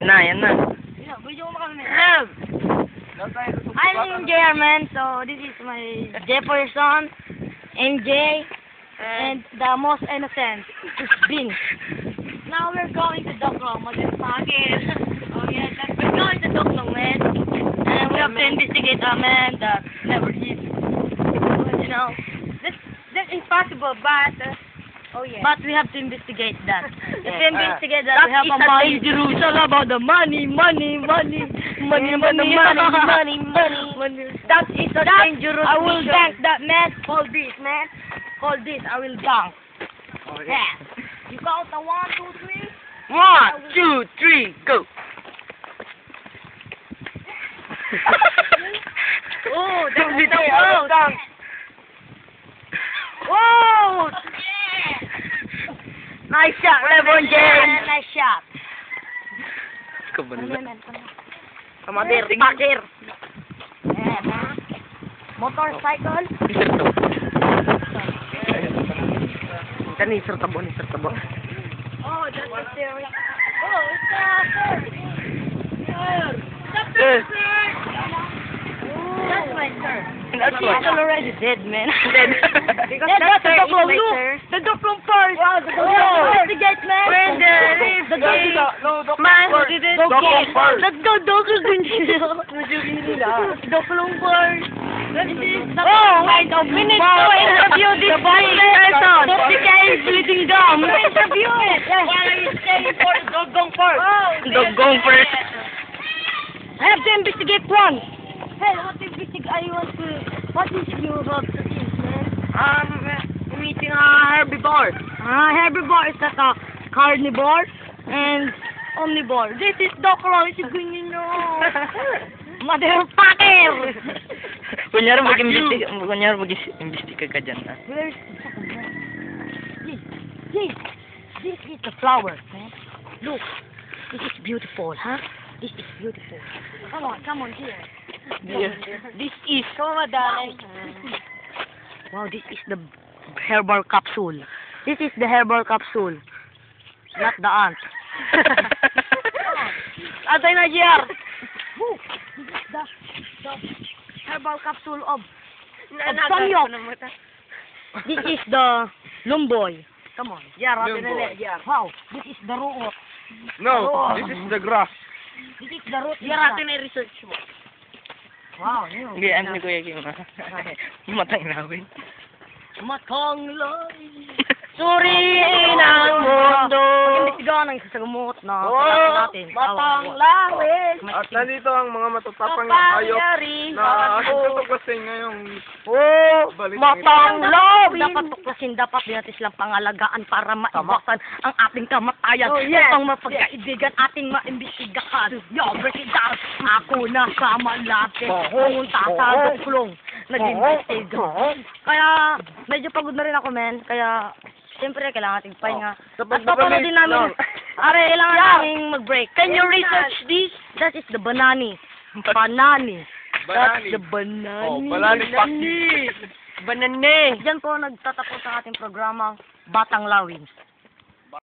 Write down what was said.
Yan na. Video mo kami. I'm JR, man. So, this is my J person, NJ, and the most innocent is Bing. Now we're going to Doklong, motherfucker. Oh yeah, we're going to Doklong, man. And we have to investigate a man that never hit. You know, that's impossible, but but we have to investigate that. If we investigate that, we have a money. It's all about the money. That is a dangerous. I will dunk that, man. Hold this, man. Hold this. I will dunk. Yeah. You count the 1, 2, 3. 1, 2, 3, go. Oh, that's the dunk. Oh. Nice shot, LeBron James. Nice shot. Kabanda. Kamadir, pakir. Motorcycle. Ni sir tabo. Oh, that's the theory. Oh, it's the That's my sir. That's He's already dead, man. Dead. Because that's the Doklong. Look, the Doklong part. Wow, the Doklong. Where's the gate, man? Where's the gate? Man, Doklong part. Let's go, Doklong. Doklong part. Oh, wait a minute. So interview this person. The guy is bleeding gum. Interview it. Why are you staying for the Doklong part? Doggong first. I have to investigate one. Hey, what is you have to eat, man? I'm eating a herbivore. Herbivore is that a carnivore and omnivore. This is Doklong. This is going motherfucker! Kunyari mag-imbestiga ka dyan, ha? Where's this is the flower, man. Look, this is beautiful, huh? This is beautiful. Come on here. This is... Wow, this is the herbal capsule. This is the herbal capsule. Not the ant. Atay na, JR! This is the herbal capsule of Samyok. This is the lumboy. Come on. Wow, this is the root. No, this is the grass. This is the root. research mo. Wow, Hindi, ano ni Kuya Kim, ha? Matang nawin. Matang lawin. Suriin ang mundo. Imbestigahan ang sasagamot na natin. Matang lawin. At nandito ang mga matatapang hayop na tutuklasin ngayong balik. Matang lawin. Dapat tuklasin, dapat din natin silang pangalagaan para maiwasan ang ating kamatayan. yes. Upang mapagkaibigan ating maimbestigahan. Yo, break it down. Ako na sa malapit. Pumunta sa Doklong. Nag-imbestiga. Kaya, medyo pagod na rin ako, men. Kaya, siyempre, kailangan nating pahinga. At papanood din namin. Kailangan namin mag-break. Can you research this? That is the banani. Banani. That's the Oh, banani. banani. Banane. Diyan po nagtatapos ang ating programang Batang Lawin.